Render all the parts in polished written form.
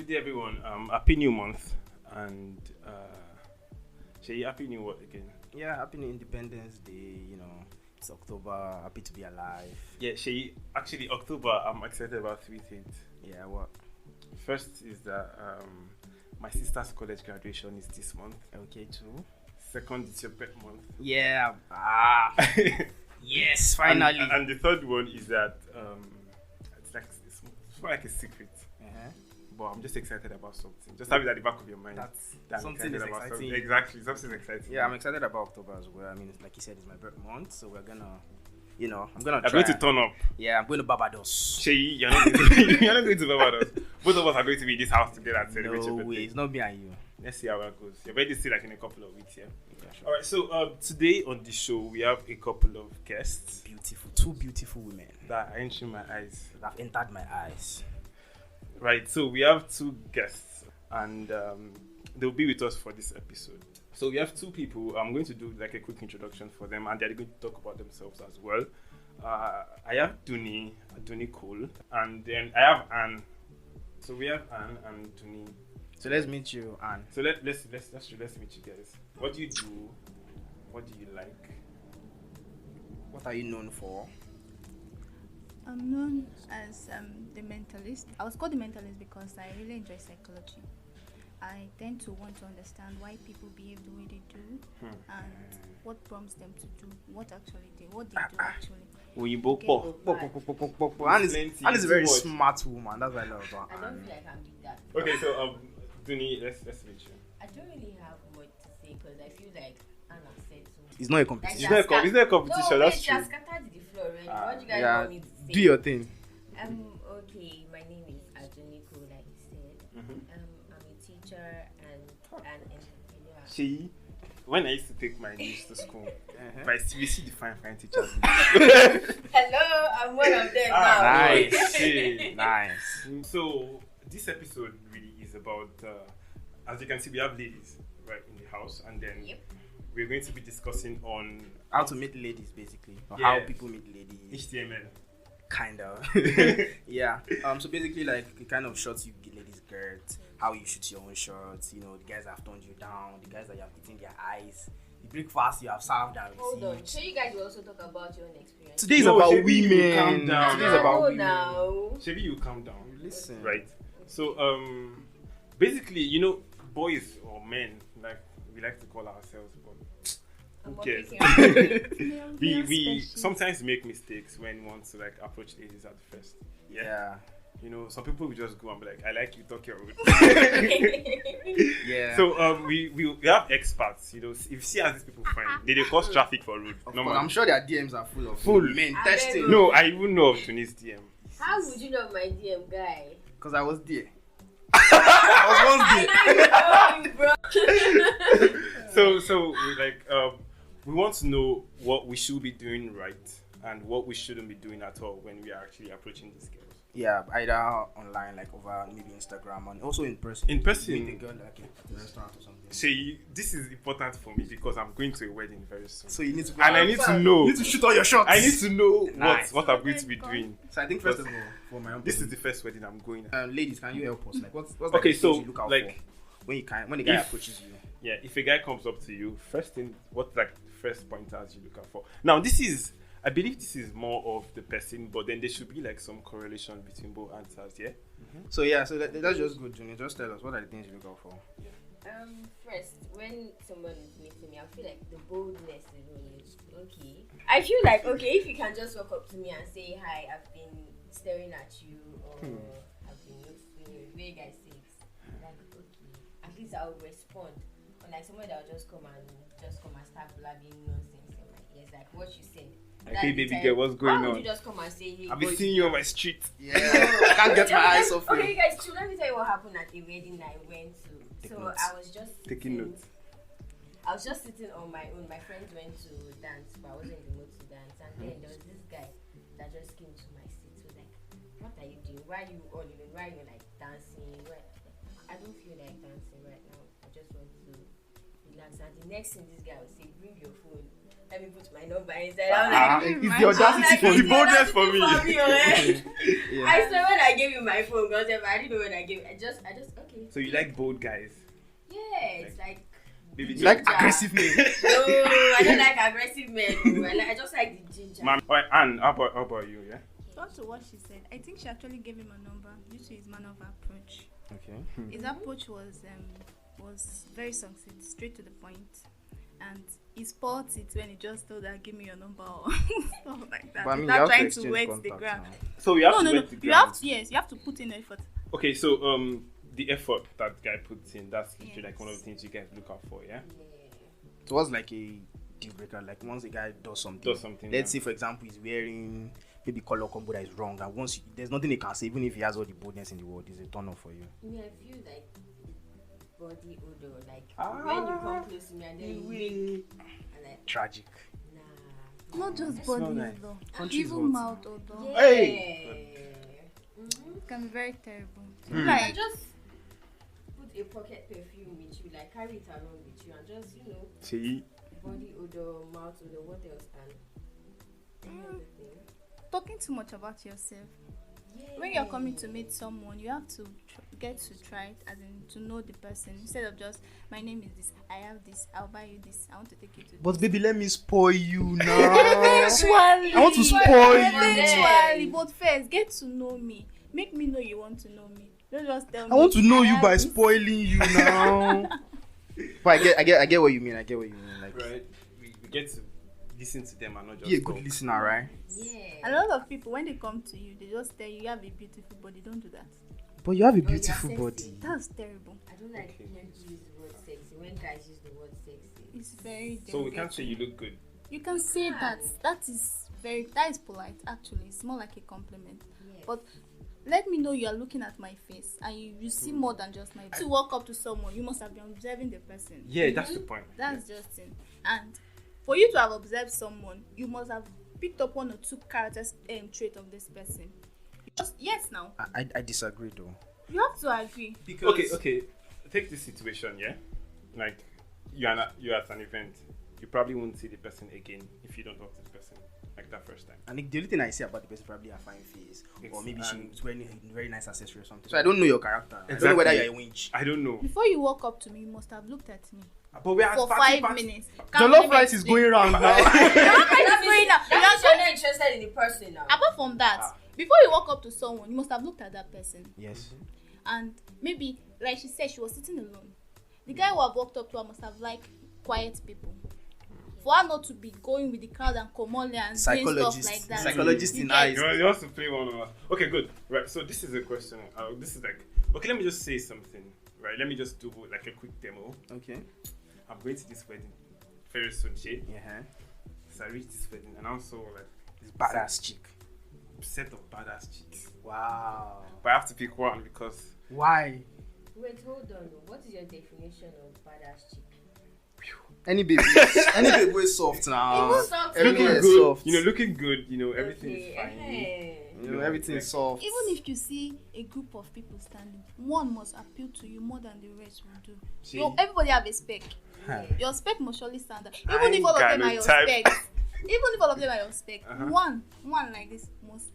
Good day, everyone. Happy New Month, and Seyi, Happy New what again? Yeah, happy New Independence Day. It's October. Happy to be alive. Yeah, Seyi. Actually, October. I'm excited about 3 things. Yeah, what? First is that my sister's college graduation is this month. Okay, too. Second is your birth month. Yeah. Yes, finally. And the third one is that it's more like a secret. But I'm just excited about something. Just have it at the back of your mind. That's something is exciting. Something. Exactly, something exciting. Yeah, I'm excited about October as well. I mean, like you said, it's my birth month, so we're gonna, I'm gonna. I'm going to turn up. Yeah, I'm going to Barbados. Seyi, you're not going to Barbados. Both of us are going to be in this house together and celebrate your No birthday. way, it's not me and you. Let's see how it goes. Your birthday is still like in a couple of weeks, yeah? Yeah, sure. All right, so today on the show, we have a couple of guests Beautiful, two beautiful women that are entering my eyes. that have entered my eyes. Right, so we have two guests, and they'll be with us for this episode. So we have two people. I'm going to do like a quick introduction for them, and they're going to talk about themselves as well. I have Dunni Cole, and then I have Ann. So we have Ann and Dunni. So let's meet you, Ann. So let's meet you guys. What do you do? What do you like? What are you known for? I'm known as the mentalist. I was called the mentalist because I really enjoy psychology. I tend to want to understand why people behave the way they do and what prompts them to do what they do actually. Ann is a very smart woman. That's what I love about I don't Ann. feel like I'm doing that. Okay, so Dunni, let's meet you. I don't really have much to say because I feel like Anna said so much. It's not a competition. It's not a competition, No, that's wait, true. just scattered the floor already. What do you guys Yeah, want me to say? do your thing. Okay, my name is Anjonico, like you said. I'm a teacher and an entrepreneur. Seyi, when I used to take my niece to school, we see the fine teachers. Hello, I'm one of them now. Nice. Okay. Nice. So this episode really is about, as you can see, we have ladies right in the house, and then Yep. we're going to be discussing on How to meet ladies, basically. Or Yeah. how people meet ladies. HTML. Kind of. Yeah. So basically, like, it kind of shots you ladies' girth, how you shoot your own shots, the guys that have turned you down, the guys that you have eaten their eyes, the breakfast you have served and Hold on. received. So you guys will also talk about your own experience. Today is No, about Shebi, you calm women. down. Today is about Oh, women. now. Sebi, you calm down. Listen. Right. So basically, boys or men, like we like to call ourselves, but I'm who cares? working we sometimes make mistakes when we want to like approach ladies at first. Yeah. Some people will just go and be like, I like you, talk your road. Yeah. So we have experts, if you see as these people find, they cause traffic for road. Of No course, man. I'm sure their DMs are full of Full. men I testing. bet. No, I even know of Tuni's DM. How would you know my DM guy? Because I was there. I was once there. I know you, bro. So we want to know what we should be doing right and what we shouldn't be doing at all when we are actually approaching these girls. Yeah, either online, like over maybe Instagram, and also in person. In person. Meet a girl like at a restaurant or something. See, this is important for me because I'm going to a wedding very soon. So you need to. And I need to know. You need to shoot all your shots. I need to know Nice. what I'm going to be doing. So I think first of all, for my own. This is the first wedding I'm going. ladies, can you help us? Like, what's Okay, the things so, you look out like, for when the guy if- approaches you? Yeah, if a guy comes up to you, first thing, what's like the first pointers you look out for? Now, I believe this is more of the person, but then there should be like some correlation between both answers, yeah? So yeah, so that's just good, Junior. Just tell us what are the things you look out for. First, when someone is meeting me, I feel like the boldness is okay. I feel like, if you can just walk up to me and say, hi, I've been staring at you, or I've been noticing you, the way you guys say it, like, okay, at least I'll respond. Unlike someone that will just come and start blabbing nonsense in my ears, like what you said. Like, That's hey, the baby time. girl, what's going Why would on? you just come and say, hey, I've been seeing you on my street. Yeah, I can't get my eyes off Okay, you. guys, so let me tell you what happened at the wedding I went to. Take So notes. I was just Taking sitting- notes. I was just sitting on my own. My friends went to dance, but I wasn't in the mood to dance. And then there was this guy that just came to my seat. So like, what are you doing? Why are you all alone? Why are you like dancing? I don't feel like dancing right now. I just want to relax. And the next thing this guy would say, bring your phone. Let me put my number inside. I'm like, It's the audacity for It's the you. boldness for me. Yeah. I swear when I gave you my phone because I didn't know when I gave. I just okay. So you like bold guys? Yeah, it's like. Baby, You like Ginger. aggressive men. No, I don't like aggressive men. I just like the ginger. Man, alright, Anne, how about you? Yeah. Not to what she said. I think she actually gave him a number due to his manner of approach. Okay. His approach was very succinct, straight to the point, and he spots it when he just told her, "Give me your number," or stuff like that. But I mean, you Without have to trying to exchange wet the contact ground. now. So we have to No. wet the You ground. have to, yes, you have to put in effort. Okay, so the effort that guy puts in, that's literally like one of the things you guys look out for, yeah? So what's like a deal breaker? Like once a guy does something. Let's say, for example, he's wearing maybe color combo that is wrong, and once there's nothing he can say, even if he has all the boldness in the world, it's a turn off for you. Me, I feel like body odor, like when you come close to me and then you and like Tragic. nah. Not just Smell body nice. odor, Country's even hot. mouth odor. Yeah. Hey! It can be very terrible. I Like, just put a pocket perfume with you, like carry it along with you, and just See? body odor, mouth odor, what else and any other thing. talking too much about yourself. Yeah. When you're coming to meet someone, you have to get to try it, as in to know the person, instead of just, my name is this, I have this, I'll buy you this, I want to take you to But baby, let me spoil you now. eventually, I want to spoil you. eventually, but first, get to know me. Make me know you want to know me. Don't just tell me. I want to know you have by this. spoiling you now. But I get what you mean. Like, Right? We get to listen to them and not just be a good talk. listener, right? Yeah. A lot of people, when they come to you, they just tell you have a beautiful body. Don't do that. But you have a you're beautiful sexy. body. That's terrible. I don't like when you use the word sexy. When guys use the word sexy. It's very So we can't say you look good. You can say that. That is polite. Actually, it's more like a compliment. Yeah. But let me know you are looking at my face and you see more than just my face. To walk up to someone, you must have been observing the person. Yeah, that's the point. That's just it. And for you to have observed someone, you must have picked up one or two characters trait of this person. Yes, now I disagree though. you have to agree. Because Okay. Take this situation, yeah? Like, you're at an event. You probably won't see the person again if you don't talk to the person like that first time. And the only thing I see about the person probably a fine face, or maybe And- she's wearing a very nice accessory or something. So I don't know your character. I don't Exactly. know whether you're a winch. I don't know. Before you walk up to me, you must have looked at me But we are for party 5 minutes. Jollof rice is going around now. That going now. means you're not interested in the person now. Apart from that, before you walk up to someone, you must have looked at that person. Yes. And maybe, like she said, she was sitting alone. The guy who have walked up to her must have liked quiet people. For her not to be going with the crowd and come on there and doing stuff like that. Psychologist You in get- eyes. You want to play one of us? Okay, good. Right. So this is a question. This is like, okay. Let me just say something. Right. Let me just do like a quick demo. Okay. I'm going to this wedding very soon, shit. Yeah. So I reached this wedding and I also like This badass chick. set of badass chicks. Wow. But I have to pick one because Why? Wait, hold on. What is your definition of badass chick? Any baby is soft now. Even soft. Everything looking is good. soft. Looking good. Everything is fine. Everything is soft. Even if you see a group of people standing, one must appeal to you more than the rest will do. See? Everybody have a spec. Huh. Your spec must surely stand out. I Even if all of got them no are your type. spec. Even if all of them are your spec. Uh-huh. One like this must.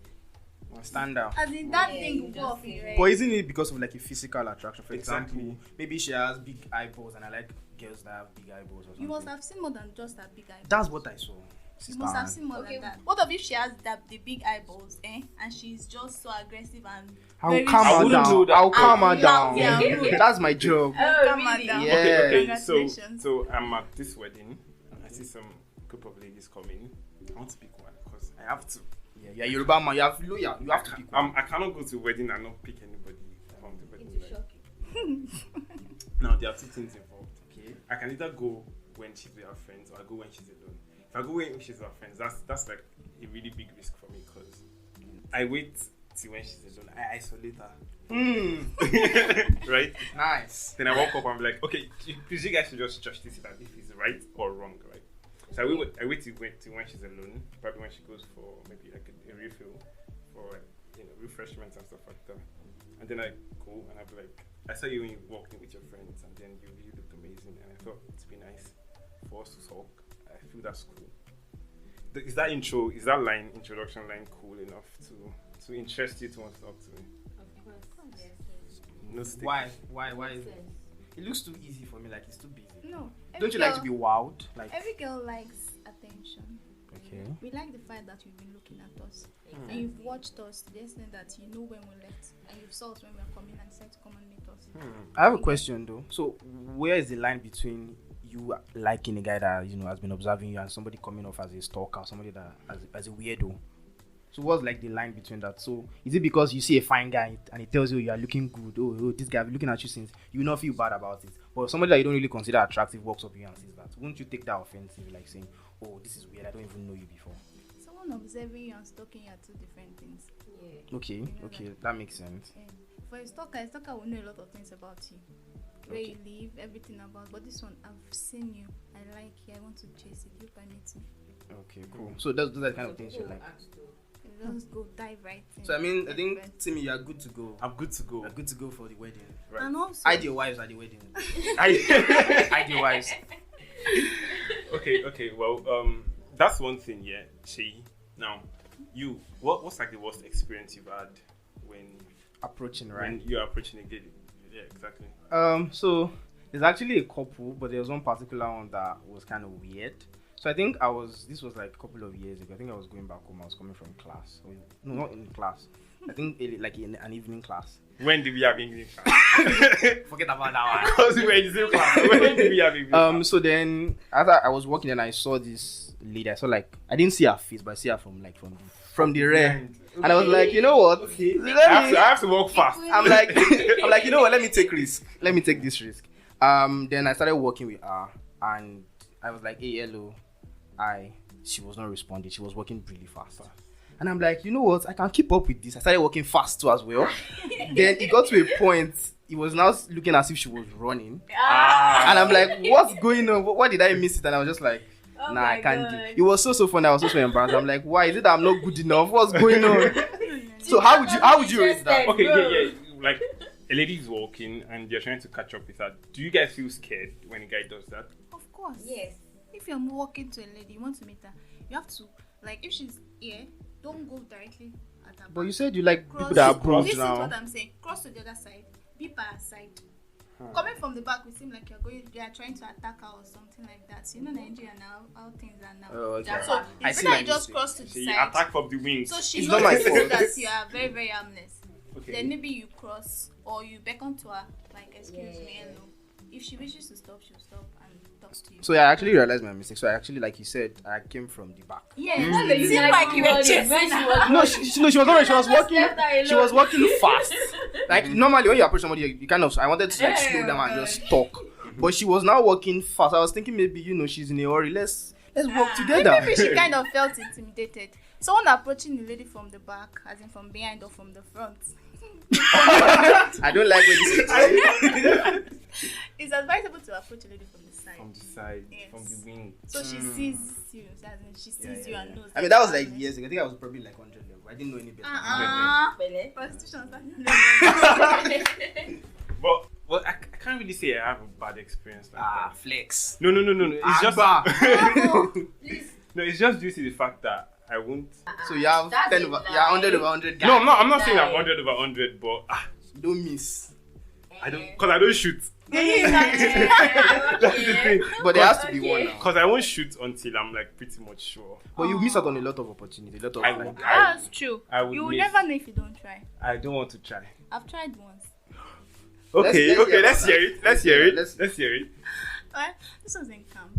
Stand out. As in that Yeah, thing you will just go off say in that. red. But isn't it because of like a physical attraction? For Exactly. example, maybe she has big eyeballs and I like girls that have big eyeballs or something. You must have seen more than just that big eyeball. That's what I saw. You Sister must have Ann. seen more Okay. than that. What if she has the big eyeballs, and she's just so aggressive and I'll very calm I her wouldn't down. know that. I'll calm her Yeah, down. yeah, yeah. That's my job. Oh, calm her really? down. Yeah. Okay. Congratulations. So I'm at this wedding. And I see some group of ladies coming. I want to pick one because I have to. Yeah, Yoruba man, you have loyal. You have to pick one. I cannot go to a wedding and not pick anybody from the wedding. It will shock you. Now there are two things involved. Okay. I can either go when she's with her friends or I go when she's alone. If I go when she's with her friends, that's like a really big risk for me because I wait till when she's alone. I isolate her. Right? Nice. Then I walk up and be like, okay, you guys should just judge this if it's right or wrong, right? So I wait till when she's alone, probably when she goes for maybe like a refill for refreshments and stuff like that. And then I go and I'll be like, I saw you when you walked in with your friends and then you really looked amazing and I thought it'd be nice for us to talk. I feel that's cool. Is that introduction line cool enough to interest you to want to talk to me? No stick. Why is it? Sense. It looks too easy for me. Like it's too busy. No. Don't you like to be wowed? Like Every girl likes attention. okay. We like the fact that you've been looking at us. And you've watched us to the extent that you know when we left. And you've saw us when we are coming and decided to come and meet us. I have a question though. So where is the line between you liking a guy that has been observing you and somebody coming off as a stalker, somebody that as a weirdo? So what's like the line between that? So is it because you see a fine guy and he tells you are looking good? Oh, this guy I've been looking at you since. You will not feel bad about it. But somebody that you don't really consider attractive walks up to you and says that. Won't you take that offensive, like saying, "Oh, this is weird. I don't even know you before." Someone observing you and stalking you are two different things. Yeah. Okay, Like- that makes sense. For a stalker will know a lot of things about you. Where you live, everything about. But this one, I've seen you. I like you. I want to chase it. You permit me. Okay, cool. So those are the kind of things you like. Let's go dive right in. So I mean, I Dive think right. Timmy, you are good to go. I'm good to go. You're good to go for the wedding. Right. And also, Hide your wives at the wedding. I, Hide your wives. okay. Well, that's one thing. Yeah, Seyi. Now, what's like the worst experience you've had when Approaching, right? when you're approaching a girl? Yeah, exactly. So there's actually a couple, but there was one particular one that was kind of weird. So I think this was like a couple of years ago. I think I was going back home. I was coming from class. No, not in class. I think like in an evening class. When did we have English class? Forget about that one. Because we were in the same class. When did we have English class? So then after I was walking and I saw this lady. I saw I didn't see her face, but I see her from the rear. And I was like, you know what? Okay. Let me- I have to walk fast. I'm like, you know what? Let me take risk. Let me take this risk. Then I started walking with her, and I was like, hey, hello. She was not responding. She was walking really fast. And I'm like, you know what? I can keep up with this. I started walking fast too as well. Then it got to a point. It was now looking as if she was running. And I'm like, what's going on? What did I miss it? And I was just like, Oh nah, my I can't do God. it. It was so funny. I was so embarrassed. I'm like, why is it that I'm not good enough? What's going on? So how would you rate that? Okay, yeah. Like a lady is walking and you're trying to catch up with her. Do you guys feel scared when a guy does that? of course. Yes. If you're walking to a lady, you want to meet her, you have to, like, if she's here, don't go directly at her But you back. said you like Cross. people that are broad This is now. what I'm saying. Cross to the other side. Be by her side. Coming from the back, we seem like they are trying to attack her or something like that. So, you know, Nigeria now, how things are now. Oh, okay. So I it's see better my you just mistake. cross to the So you side. attack from the wings. So she It's knows not my fault. that you are very, very harmless. Okay. Then maybe you cross or you beckon to her, like, excuse me, Yeah. hello. If she wishes to stop, she'll stop and talk to you. So I actually realized my mistake. So I actually, like you said, I came from the back. Yeah, But it seemed like you were chasing her. No, she was already. She was walking. She was walking fast. Like normally when you approach somebody, you kind of. I wanted to like slow down and just talk, but she was now walking fast. I was thinking maybe she's in a hurry. Let's walk together. Maybe she kind of felt intimidated. Someone approaching the lady from the back, as in from behind or from the front. I don't like when this is going. It's advisable to approach a lady from the side. From the side, Yes. from the wing. So she sees you, as in she sees you and knows. I mean that was like years ago. I think I was probably like 100 level. I didn't know any better. Bele. Prostitution. But I can't really say I have a bad experience like that. Flex. No. It's just Please. no. It's just due to the fact that I won't. So you have That's 10 a over, lie. yeah, 100 over 100 guys. No, I'm not saying I'm Lie. 100 over 100, but You don't miss. I don't, because I don't shoot. Yeah, That's the thing. But there has to be Okay. one now. Because I won't shoot until I'm like pretty much sure. But you miss out on a lot of opportunity. A lot of I like, would- That's true. I would You will miss. never know if you don't try. I don't want to try. I've tried once. Okay, let's hear let's about hear that. it. Let's hear it. Let's- Let's hear it. This was in camp,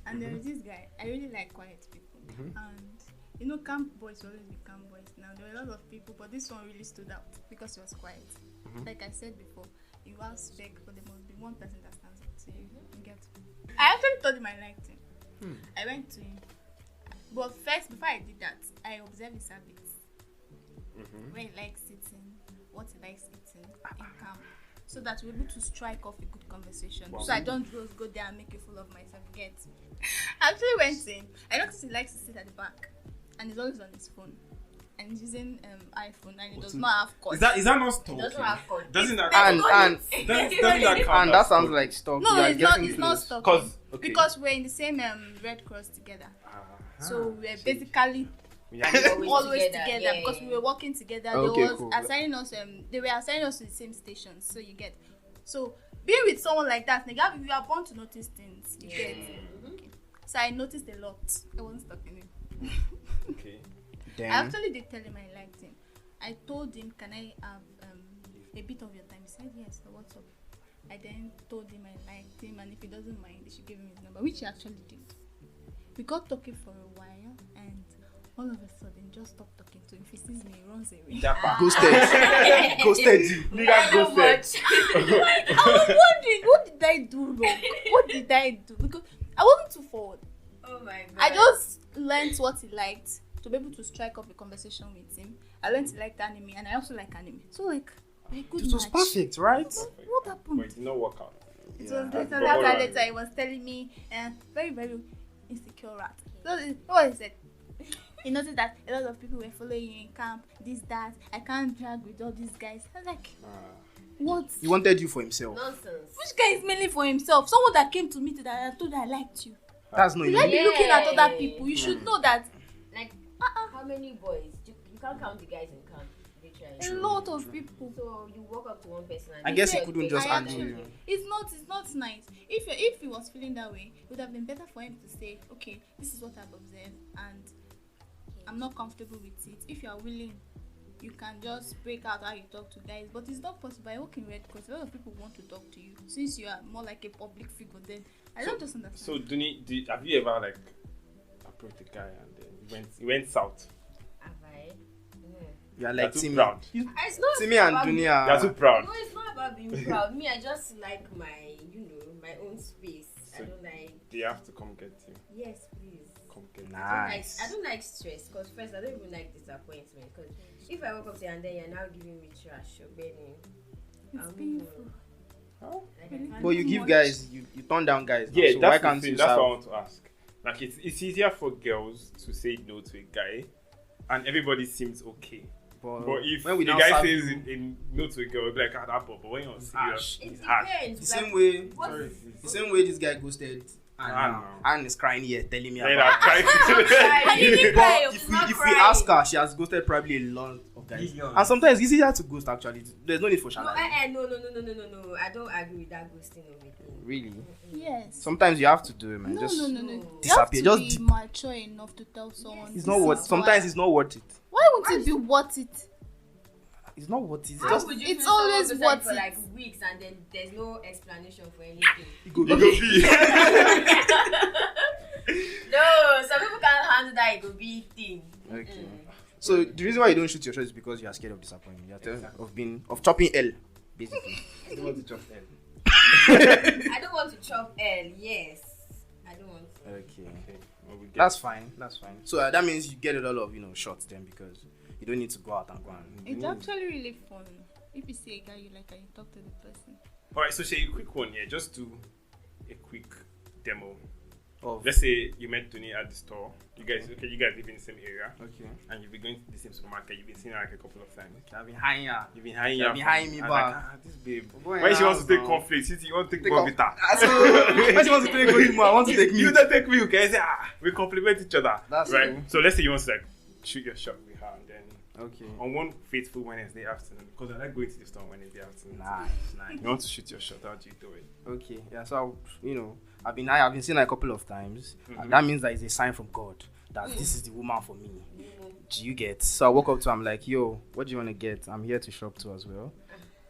and there was this guy. I really like quiet people, Mhm. and camp boys will always be camp boys. Now there were a lot of people, but this one really stood out because he was quiet. Mhm. Like I said before, you have spec, but there must be one person that stands up to you. You get. I actually told him I liked him. I went to him, but first before I did that, I observed his habits. Where he likes sitting, what he likes eating in camp, so that we're able to strike off a good conversation. Wow. So I don't just go there and make a fool of myself. Get. I actually went in. I noticed he likes to sit at the back, and he's always on his phone, and he's using iPhone, and he does not have cord. Is that not It stalking? doesn't have code. Doesn't that and doesn't that count? and that sounds like stuff. No, You are it's not. getting It's not close. stalking. Okay. Because we're in the same Red Cross together. So we're basically Yeah. always together yeah. because we were working together. Okay, They was cool. assigning us they were assigning us to the same stations, so you get. So being with someone like that, you are born to notice things. You get. Okay. So I noticed a lot. I wasn't stalking him. Okay. I actually did tell him I liked him. I told him, can I have a bit of your time? He said yes. So what's up? I then told him I liked him, and if he doesn't mind, they should give him his number, which he actually did. We got talking for a while, and all of a sudden, just stopped talking to him. If he sees me, he runs away. Ghosted you. Nigga ghosted. I was wondering, what did I do wrong? What did I do? Because I wasn't too forward. Oh my god. I just learned what he liked to be able to strike up a conversation with him. I learned he liked anime, and I also like anime. So like, a good It was match. perfect, right? What happened? But it did not work out. It Yeah. was later But that alright. later he was telling me very, very insecure rat. So what he said. He noticed that a lot of people were following you in camp, this, that. I can't drag with all these guys. I was like, what? He wanted you for himself. Nonsense. Which guy is mainly for himself? Someone that came to me today and I told her I liked you. That's not You like enough. be looking at other people. You should know that Like, how many boys? You can't count the guys in camp. Literally. a lot of people. So you walk up to one person and I you guess say, he couldn't "Okay, just I handle actually-" you. It's not nice. If he was feeling that way, it would have been better for him to say, okay, this is what I've observed and I'm not comfortable with it. If you are willing, you can just break out how you talk to guys. But it's not possible. I work in Red Cross. A lot of people want to talk to you. Since you are more like a public figure, then I don't just understand. So, Dunni, have you ever like approached a guy and then he went south? Have I? No. You are You're like too Timi. proud. It's not Timi and about- Dunni You're are. too proud. No, it's not about being proud. Me, I just like my, my own space. So- I don't like. They have to come get you. Yes, please. Come get you. Nice. I don't like stress because first I don't even like disappointment because if I woke up there and then you're now giving me trash or bedding, It's I'll painful. Huh? like, I can't But you Too give much. guys, you turn down guys. now, Yeah, so why that's can't the you thing. That's serve? what I want to ask. Like, it's easier for girls to say no to a guy, and everybody seems okay. But if when we the now guy serve says you- in no to a girl, it'll be like, that but when you're serious, harsh. It it's hard. depends. The like, same way, what sorry, is- the same way this guy ghosted and is crying here telling me Then about. I'm I'm trying crying. You didn't cry. But It's if we not if we crying. ask her, she has ghosted probably a lot of guys. Billions. And sometimes it's easier to ghost actually. There's no need for No, shallow. no. I don't agree with that ghosting of it. Really? Yes. Sometimes you have to do it, man. No. Just You have disappear. to Just be mature enough to tell someone. it's this not worth. is Sometimes why. it's not worth it. Why won't it be worth it? It's not worth it. It's How just would you it's feel someone always goes worth for it. like weeks and then there's no explanation for anything? it go You be. go be. No, some people can't handle that. It could be thing. Okay. So the reason why you don't shoot your shot is because you are scared of disappointment. You are scared of chopping L, basically. I don't want to chop them. I don't want to chop L. Yes, I don't want to. Okay. Okay. Well, we get That's fine. That's fine. So that means you get a lot of shots then because you don't need to go out and go and. It's actually really fun. If you see a guy you like and you talk to the person. All right. So, Shay, a quick one here. Just do a quick demo. Of Let's say you met Dunni at the store. You guys live in the same area, okay. and you've been going to the same supermarket. You've been seeing her like a couple of times. I've been hiding her. You've been hiding You've her. been hiding me and back. Like, this babe. Boy, When she wants to take now. conflict, you want to take Take Bobita. off. So, when she wants to take good I want to take me. You don't take me, okay? Say, we complement each other. That's right. cool. So let's say you want to like shoot your shot with her, and then Okay. on one fateful Wednesday afternoon, because I like going to the store on Wednesday afternoon. Nice. You want to shoot your shot? How do you do it? Okay. Yeah. So I've been seeing her a couple of times. Mhm. That means that it's a sign from God that this is the woman for me. Do you get? So I walk up to her. I'm like, yo, what do you want to get? I'm here to shop too as well.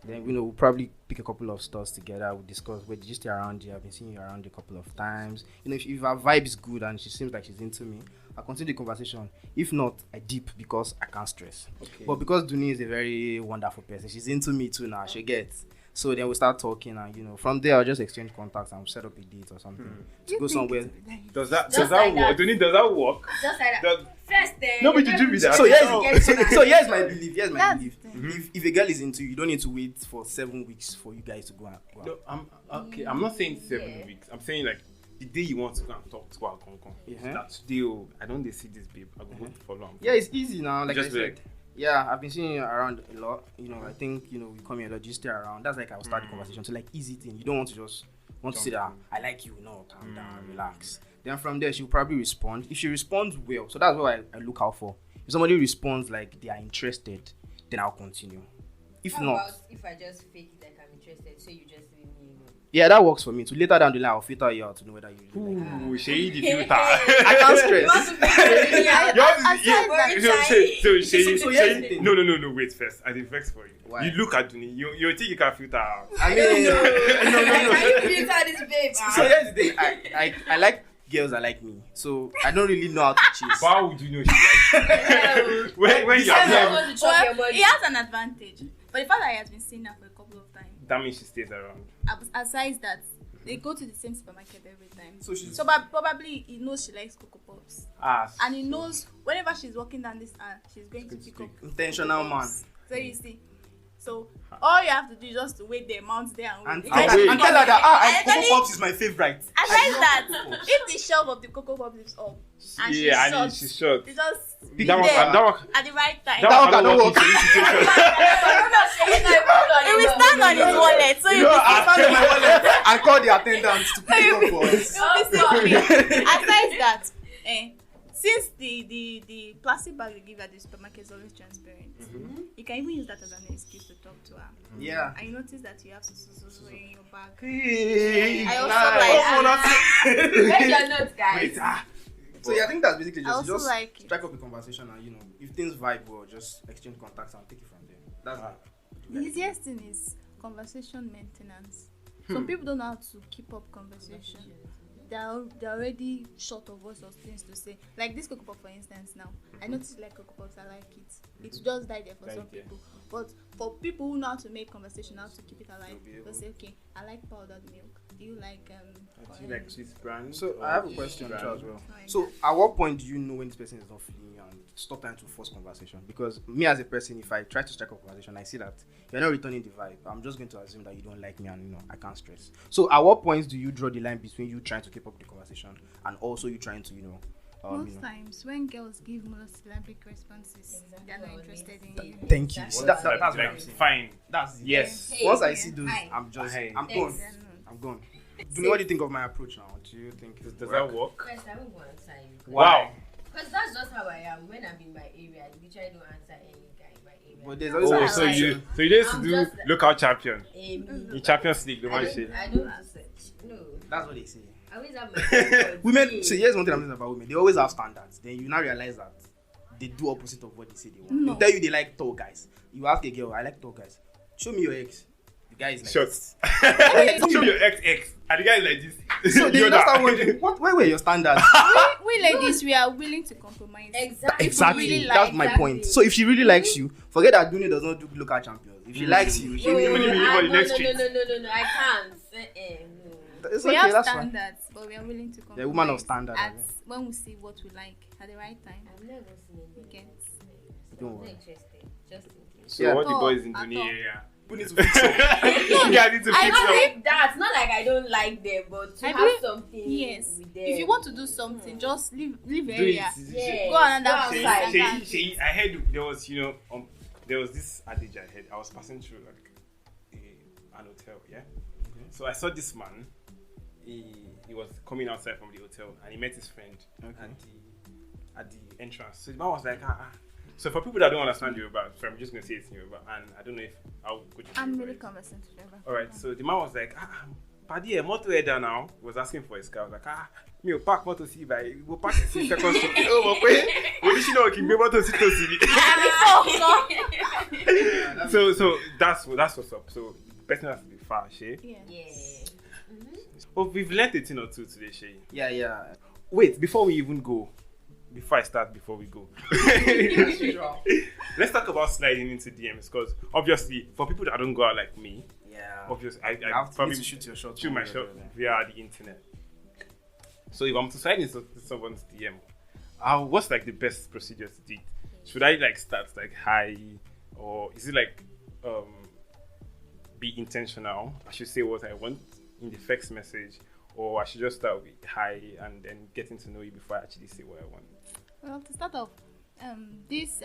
Then we'll probably pick a couple of stores together. We'll discuss. Where did you stay around here? I've been seeing you around a couple of times. If her vibe is good and she seems like she's into me, I continue the conversation. If not, I dip because I can't stress. Okay. But because Dunni is a very wonderful person, she's into me too now. She gets. So then we start talking, and from there I'll just exchange contacts and set up a date or something to go somewhere. Does that Just that like work? that. Dunni, does that work? Just like that. Does- First, then. No, but you do with that. So No. here's my belief. Here's my That's belief. the thing. If a girl is into you, you don't need to wait for 7 weeks for you guys to go out. No, I'm not saying 7 Yeah. weeks. I'm saying like the day you want to go and talk to her, come. Yeah. That today, I don't see this babe. I go to follow am. Yeah, it's easy now. Like Just I said. like- Yeah, I've been seeing you around a lot. I think we come here a lot. You stay around. That's like I'll start the conversation. So like easy thing. You don't want to just say that I like you. No, calm down, relax. Then from there she'll probably respond. If she responds well, so that's what I look out for. If somebody responds like they are interested, then I'll continue. If How not, about if I just fake it like I'm interested, so you just leave me alone? yeah, that works for me. So later down the line, I'll filter you out to know whether you really like me. Ooh, Seyi the filter. I can't You want stress. to fake me? You have to- Aside yeah, that- so Seyi, So here's the Seyi, thing. no, wait first. I did vex for you. Why? You look at Dunni, you think you can filter out. I mean, Can you filter this babe? So here's the thing. I like girls that like me. So I don't really know how to chase. But how would you know she likes you? when you Because I are want to chop your Well, body. he has an advantage. But the fact that he has been seeing her for a couple of times, that means she stays around. aside that, they go to the same supermarket every time. So she's So but probably he knows she likes Cocoa Pops. And he knows whenever she's walking down this aisle, she's going to pick up intentional Cocoa man. Pops. So you see. So all you have to do is just to wait there, mount there and wait. And If tell her that Actually- Cocoa Pops is my favorite. aside that, if the shelf of the Cocoa Pops is up and Yeah, she's and short, she's short. they just be That one, there that one, at the right time. that That one one cannot cannot work in Seyi situation. He will stand on his wallet, so you will I found my wallet and call the attendant to pick it up for us. aside that, since the plastic bag they give at the supermarket is always transparent, you can even use that as an excuse to talk to her. Yeah. I notice that you have so in your bag. I also Where's your notes, guys? Wait, So yeah, I think that's basically I just also like it. strike up the conversation and if things vibe well, just exchange contacts and take it from there. That's The easiest thing is conversation maintenance. Some people don't know how to keep up conversation. They're already short of words or things to say. Like this Cocoa Pop, for instance. Now I noticed like Cocoa Pops, I like it. It just died there for some people. But for people who know how to make conversation, how to keep it alive, they'll say, okay, I like powdered milk. Do you like do you like Swiss brand? So I have a question too as well. Fine. So at what point do you know when this person is not feeling you and stop trying to force conversation? Because me as a person, if I try to strike up conversation, I see that you're not returning the vibe. I'm just going to assume that you don't like me and I can't stress. So at what points do you draw the line between you trying to keep up the conversation and also you trying to most times when girls give monosyllabic responses, they're not interested in you. Thank you. So that's what I'm like, saying. fine. That's it. Yes. Hey, Once I see those, hi. I'm just Hey. I'm Thanks. gone. I'm gone. Dunni, what do you think of my approach now? Do you think Does that work? First, I won't go answer you. Wow. Because that's just how I am. When I'm in my area, I literally don't answer any guy in my area. But there's always Oh, an so exception. you just I'm do just- local champion. Me. In Champions League, the I one don't, shit. I don't do search. No. That's what they say. I always have my Women, so here's one thing I'm saying about women. They always have standards. Then you now realize that they do opposite of what they say they want. No. They tell you they like tall guys. You ask a girl, I like tall guys. Show me your ex. The guy is like Shots. Show your ex. And the guy is like this. So then you Yoda. now start wondering, where were your standards? we ladies, we are willing to compromise. Exactly. Exactly. really That's like my exactly. point. So if she really likes you, forget that Dunni does not do local champions. If she likes you, she No, will. Even if you live on the next street. no, I can't. No. It's We okay, have that's fine. standards, but we are willing to compromise. The woman of standard, At, okay. when we see what we like at the right time. I've never seen We any. get. Don't I'm not worry. interested. Just in case. So Yeah. what the boys in At Dunni all. area? Who needs to fix up? Yeah, I need to I fix Not up. like that. Not like I don't like them, but to I have believe- something Yes. with them. If you want to do something, just leave the Do area. it. Yeah. Go another place. outside. and- I heard there was, there was this adage I heard. I was passing through like an hotel, yeah. So I saw this man. He was coming outside from the hotel and he met his friend at the entrance. So the man was like, So for people that don't understand Yoruba, so I'm just gonna say it in Yoruba, and I don't know if I'll go to I'm Yoruba. really conversant with Trevor. All right. So the man was like, Paddy, motor header now. He was asking for his car. I was like, me park motor see by we'll park it in second street. Oh, okay. We should know can be motor see to see. So that's what's up. So the person has to be far, Shay. Yeah. Yeah. Oh, we've learned a thing or two today, Shay. Yeah. Wait, before we go, let's talk about sliding into DMs, because obviously for people that don't go out like me, Yeah. obviously I have to probably shoot your shot. shoot my shot via the internet. So if I'm to slide into someone's DM, what's like the best procedure to do? Should I like start like hi, or is it like be intentional? I should say what I want in the text message, or I should just start with hi and then getting to know you before I actually say what I want. Well, to start off, this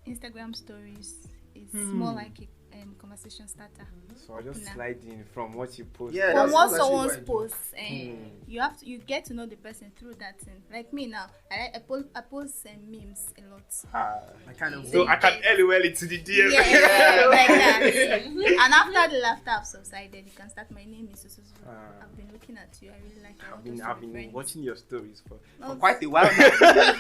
Instagram stories is more like a conversation starter. So I just Opener. slide in from what you post. Yeah, From that's what actually someone's what I do. posts, you get to know the person through that thing. Like me now, I post memes a lot. I kind of. So I can LOL it to the DM. Yeah, like that. And after the laughter have subsided, you can start. My name is so. I've been looking at you. I really like you. I've been watching your stories for quite a while now.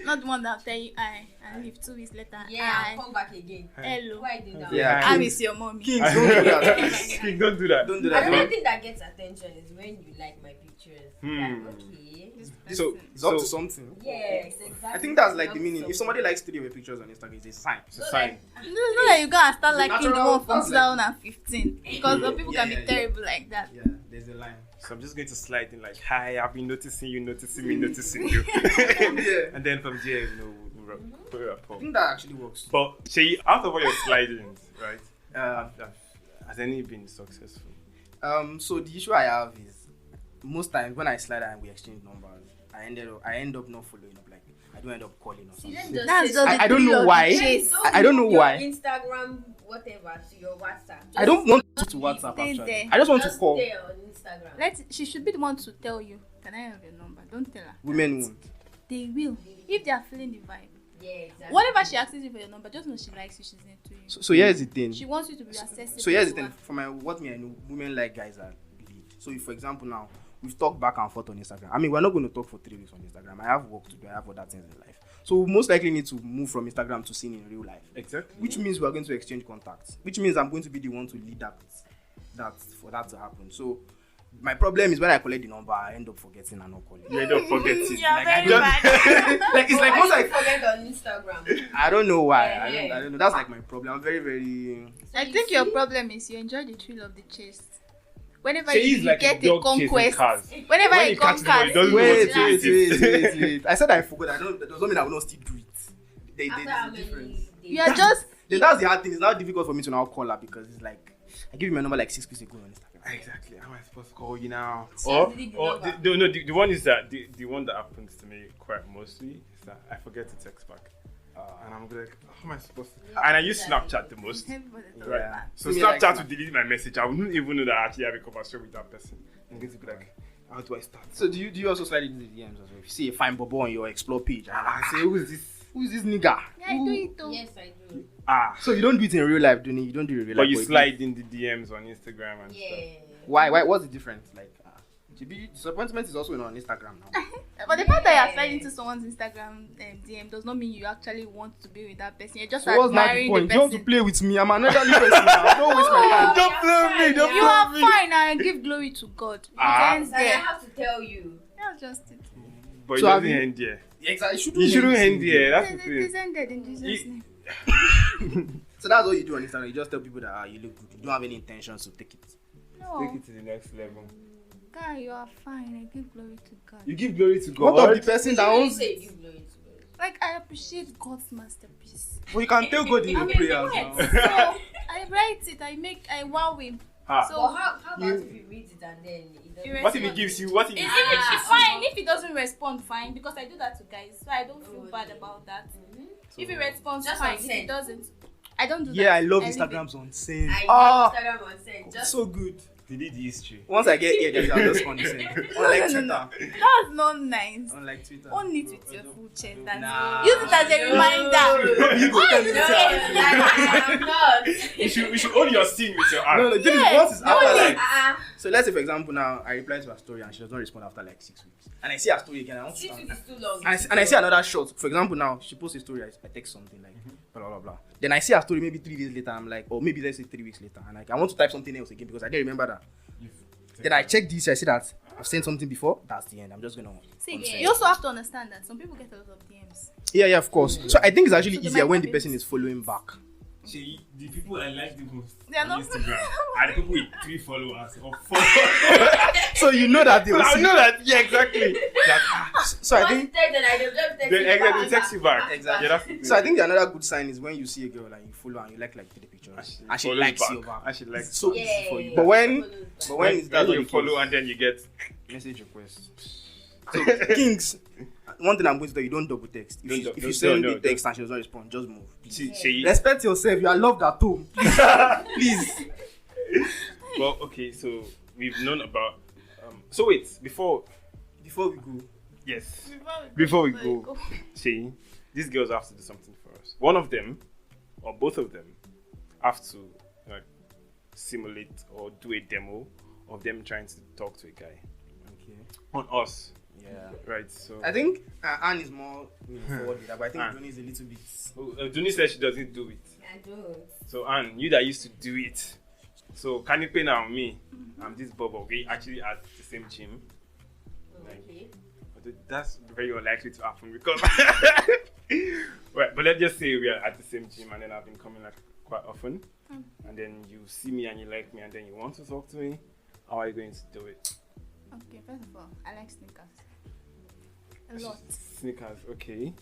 Not the one that tell you and leave 2 weeks later. Yeah, come back again. Hello. Why do that? Yeah, I miss your mommy. Kings, don't do that. King, don't do that. Don't do that. Another thing that gets attention is when you like my pictures. Like, okay. So it's up to something. Yes, exactly. I think that's like the meaning. If somebody likes 3 of your pictures on Instagram, it's a sign. It's a sign. No, not like you go and start It's a liking the natural- one from that's like- 2015 because the people can be terrible like that. Yeah, there's a line. So I'm just going to slide in like, hi, I've been noticing you, noticing me, noticing you. Yeah. And then from there, put it up. I think that actually works. But Seyi, out of all your slidings, right? Has any been successful? So the issue I have is most times when I slide and we exchange numbers, I end up not following up. Like I don't end up calling or See, something. let's just That's say- just the I don't thrill know of the why. chase. I don't know your why. Instagram, whatever, to your WhatsApp. I don't want to WhatsApp Stay actually. there. I just want to Just call. stay on Instagram. She should be the one to tell you. Can I have your number? Don't tell her. Women won't. They will if they are feeling the vibe. Yeah, exactly. Whenever she asks you for your number, just know she likes you. She's into you. So here's the thing. She wants you to be accessible. So here's the to thing. her. For what me I know, women like guys that lead. So if, for example, now we've talked back and forth on Instagram. I mean, we're not going to talk for 3 weeks on Instagram. I have work to do. I have other things in life. So we most likely need to move from Instagram to seeing in real life. Exactly. Which means we're going to exchange contacts. Which means I'm going to be the one to lead that for that to happen. So my problem is when I collect the number, I end up forgetting and not calling. You end up forgetting. Yeah, Like, I very don't- bad. Like it's like once I I forget on Instagram. I don't know why. Yeah. I don't know. That's like my problem. I'm very, very. I think your problem is you enjoy the thrill of the chase. Whenever Seyi you is like get a a dog chasing conquest, cars. whenever When you he catches conquer, the ball, he doesn't know Wait, what to do with it. I said I forgot. That doesn't mean I will not still do it. There's After how a many difference. days? you are just Then that's the hard thing. It's not difficult for me to now call her because it's like I give you my number like 6 weeks ago on Instagram. Exactly. How am I supposed to call you now? So Or delete the or number. the one is that the one that happens to me quite mostly is that I forget to text back. And I'm like, how am I supposed to? Yeah, And I use exactly. Snapchat the most. everybody does Right. that. So Me Snapchat like will delete my message. I wouldn't even know that I actually have a conversation with that person. I'm going to be like, how do I start? So do you also slide into the DMs as well? If you see a fine bobo on your explore page, I say, who is this? who's this nigga? Yeah, I do it too. Yes, I do. So you don't do it in real life, Dunni? You don't do it in real But life. you slide in the DMs on Instagram and Yeah. stuff. Why? What's the difference? Like, disappointment is also on Instagram now. But the fact that you're Yeah. sliding into someone's Instagram DM does not mean you actually want to be with that person. You're just So what's not the admiring point? the You want to person. play with me? I'm another new person now. Don't waste my time. Don't play with me, don't You play are with me. fine and give glory to God. It ends And I there. have to tell you. That's just it. But it So have doesn't you- end there. Yeah, exactly. You shouldn't end there. That's the It thing. is ended in Jesus' You- name. So that's what you do on Instagram. You just tell people that you look good. You don't have any intentions to take it. No, Take it to the next level. God, you are fine. I give glory to God. You give glory to God. What of the person that You owns? say you glory to God. Like, I appreciate God's masterpiece. Well, you can tell God in I your mean, prayers what? now. So, I write it. I wow him. Ha. So, But how about if he reads it and then it doesn't? You What if he gives you? What if he It's, gives it's you? fine if he doesn't respond, fine, because I do that to guys, so I don't feel Oh, bad okay. about that. Mhm. If he responds, Just fine. on If he send. doesn't, I don't do that. Yeah, I love leave it. Instagram's on send. I Ah, get Instagram on send. Just so good. Delete the history. Once I get here, then I'll just on send. Unlike Twitter. That's not nice. Unlike Twitter. Own it with your full chest and Nah. use it as a reminder. You go tell me. no, I'm not. You should own your sin with your No, art. the thing is, Yes, once it's after own like. Uh-uh. So let's say, for example, now I reply to her story and she does not respond after like 6 weeks. And I see her story again. I want to 6 start. weeks is too long. And I see another shot. For example, now she posts a story. I text something like blah blah blah. Then I see her story maybe 3 days later. I'm like, or maybe let's say 3 weeks later. And like I want to type something else again because I didn't remember that. Then I check this. I see that I've sent something before. That's the end. I'm just gonna. See, unsend. you also have to understand that some people get a lot of DMs. Yeah, of course. So I think it's actually So they easier might when not the be- person is following back. See, the people I like the most They are on not- Instagram are the people with 3 followers or 4. So you know that they will I see. know that. Yeah, exactly. So I Once think. you text, then I just text Then you exactly back. text you back. Exactly. Yeah, that's the thing. So I think another good sign is when you see a girl and you follow and you like 3 pictures and she follows likes back. your back. And she likes. So Yeah. easy for you. But when When is that you not the follow case? and then you get Message request. So kings, one thing I'm going to tell you, don't double text. If you send the text and she does not respond, just move. Respect yourself. You are loved at home. Please. Well, okay, so we've known about. So wait, before we go. Yes. Before we go, see, these girls have to do something for us. One of them, or both of them, have to like simulate or do a demo of them trying to talk to a guy. Okay. On us. Yeah. Right. So I think Anne is more forward with that, but I think Dunni is a little bit. Dunni said she doesn't do it. I don't. So Anne, you that used to do it. So can you pay now me? I'm this Bobo. We actually at the same gym. Okay. That's very unlikely to happen because right, but let's just say we are at the same gym and then I've been coming like quite often and then you see me and you like me and then you want to talk to me. How are you going to do it? Okay, first of all, I like sneakers. A lot. Sneakers, okay.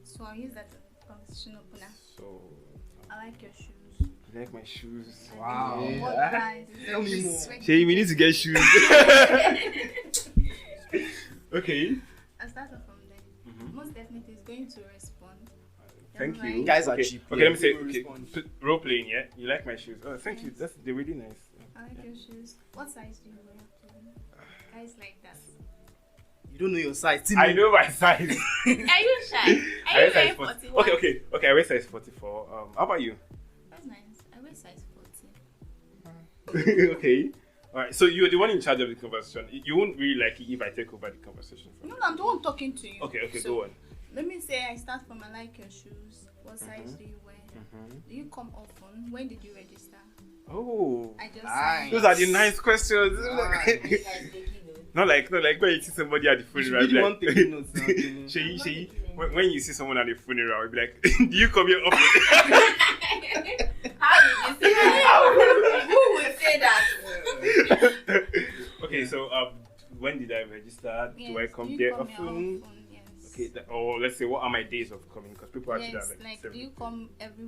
So I'll use that as a conversation opener. So I like your shoes. you like my shoes? Wow. What brand? Tell me more. Shay, we need to get shoes. Okay. I'll start off from there. Most definitely is going to respond. Thank you. Right. Guys are Okay, cheap. okay, let me say, People okay, respond. role playing, yeah? You like my shoes? Oh, thank you. They're really nice. I like your shoes. What size do you wear? Guys like that. You don't know your size. I know my size. Are you shy? I Are you wear size wearing 40. 41? Okay, I wear size 44. How about you? That's nice. I wear size 40. Okay. Alright, so you're the one in charge of the conversation. You won't really like it if I take over the conversation from No, you. I'm the one talking to you. Okay, So, go on. Let me say I start from I like your shoes. What size do you wear? Do you come often? When did you register? Oh. I just Nice. Those are the nice questions. Like taking notes. not like when you see somebody at the You funeral. should be the Like, one taking notes now. Dunni. Shay, when you see someone at the funeral, you'll be like, do you come here often? How did you say that? Who would say that? Okay, so when did I register? Yes, Do I come you there come here often? Yes. Okay, or let's say, what are my days of coming? Because people actually Yes, have like do seven. you come every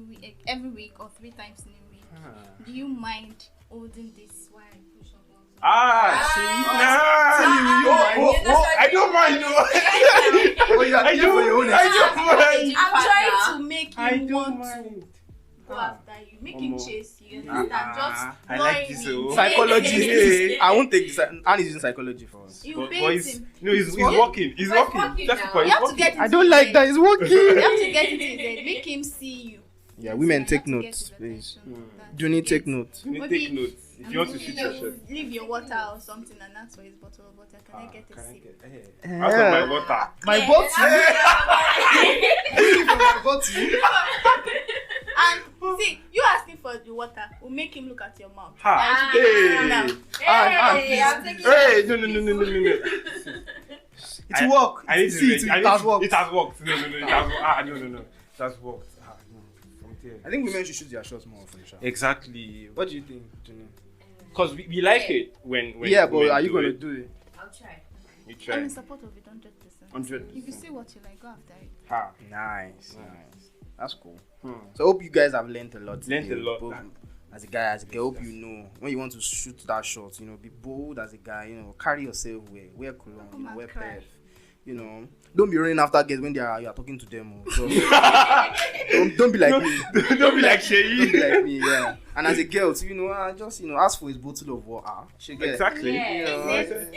week or 3 times in a week? Ah. Do you mind holding this while I push up also? I don't mind. Oh, you are here for your own. I don't mind. I'm trying to make I you don't want mind. to go after you, make him Omo. chase you. You understand? Just I like worry this, me. oh. Psychology. I won't take this. Anne is using psychology for us. You But bait he's, him. no, he's working. walking. He's But he's walking. walking That's the now. point. You He's have to walking. get it. I don't like that. It's working. You have to get it in there. Make him see you. Yeah, Yes, women you take have to get notes, his please. attention. That Dunni, you take get- notes. You need to Maybe- take notes if you want to shoot your shot. Leave your water or something and ask for his bottle of water. Can I get a Can I sip? get out of my water? My Yeah, bottle. that's- My bottle. And see, you asking for the water will make him look at your mouth. Ha. And Hey. now, Hey, I'm taking Hey, no. It work. I need to see make- it. I It need has to- worked. It has worked. No. It has worked. No. It has worked. No. From there. I think women should shoot their shots more often. Sha. Exactly. What do you think, Dunni? Because we like it when Yeah, but women are you do gonna it. do it? I'll try. You I'm try. in support of it 100%. 100%. If you see what you like, go after it. Ha. Nice. Nice. That's cool. Hmm. So I hope you guys have learned a lot. Learned today. a lot. Both as a guy, as a girl, hope you know when you want to shoot that shot. You know, be bold as a guy. You know, carry yourself well. Wear cologne. Come You know, and wear cry. perf. You know, don't be running after girls when you are talking to them. Oh. So, don't be like me. Don't be like Shay. Don't be like me. Yeah. And as a girl, too, you know, just ask for his bottle of water. She get. Exactly. Yeah, You know, it is.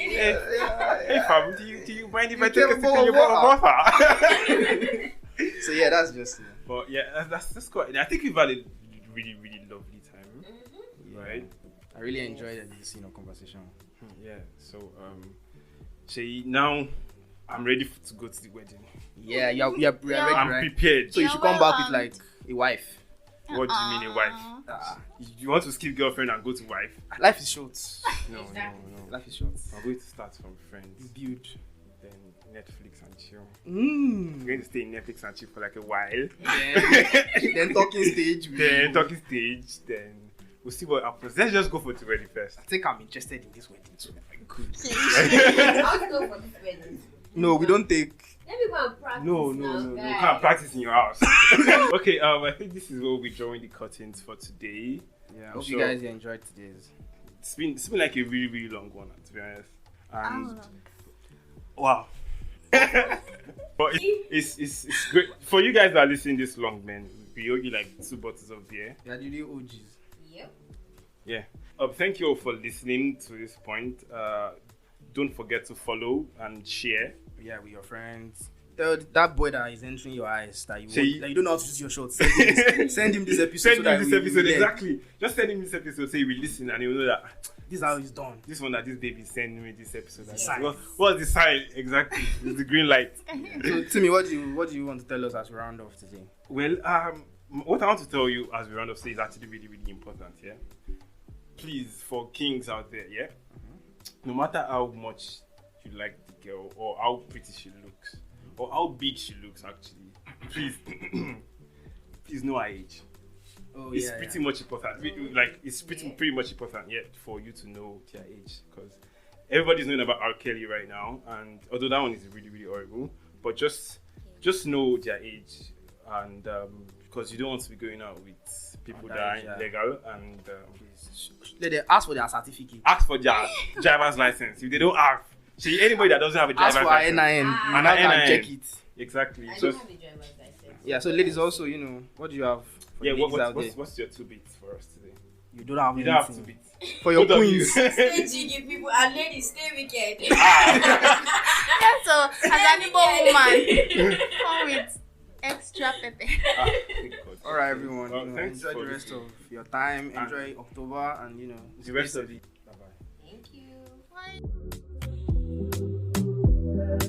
Hey fam, do you mind if I You take a get sip a of bowl your of bottle of water? So yeah, that's just. But yeah, that's quite. I think we've had a really lovely time, right? I really enjoyed this conversation. Yeah. So Shay, now I'm ready to go to the wedding. Yeah, you're ready, I'm right? prepared. So you You're should come back with well like a wife. What do you mean a wife? Ah, You want to skip girlfriend and go to wife? life is short. No. Life is short. I'm going to start from friends, Build. then Netflix and chill. I'm Mm. going to stay in Netflix and chill for like a while. Then talking stage. Then talking stage. Then we'll see what happens. Let's just go for the wedding first. I think I'm interested in this wedding too. Good. I want to go for this wedding. No, we don't take. Let me go and practice. No. now, You guys. can't practice in your house. Okay. I think this is where we'll be drawing the curtains for today. Yeah, I I'm hope sure. you guys enjoyed today's. It's been like a really long one, to be honest. How And long? wow, But it's great for you guys that are listening this long, man. We owe you like 2 bottles of beer. Yeah, the OGs. Yep. Yeah. Thank you all for listening to this point. Don't forget to follow and share. Yeah, with your friends. Tell that boy that is entering your eyes that you, Say- that you don't know how to use your shorts. Send him this episode. Send so him that this we episode, learn. exactly. Just send him this episode, say we listen, and he'll know that This is how it's done. this one that this baby sent me this episode. The sign. What's the sign? Exactly. It's the green light. So, Timmy, what do you want to tell us as we round off today? Well, what I want to tell you as we round off say is actually really, really important, yeah? Please, for kings out there, yeah? No matter how much you like the girl, or how pretty she looks, or how big she looks, actually, please, please know her age. Oh, It's pretty much important. It's pretty much important, yeah, for you to know their age, because everybody's knowing about R. Kelly right now, and although that one is really, really horrible, but just know their age, and because you don't want to be going out with people that are illegal, and Let them ask for their certificate. ask for their driver's license. If they don't ask, see anybody that doesn't have a driver's Ask for our license, NIN. Ah. You And now our can NIN. check it. exactly. I So don't have a driver's license. Yeah, so ladies also, what do you have for yeah, the ladies out there? what's your 2 bits for us today? You don't have You don't have 2 anything. bits. For your Both of you. queens. Stay jiggy, people, and ladies, stay wicked. Yeah, so as an Igbo woman, come with extra pepper. Thank God. All right, everyone. Well, thanks enjoy for the rest listening. of your time. Enjoy October and The rest of the bye bye. Thank you. Bye.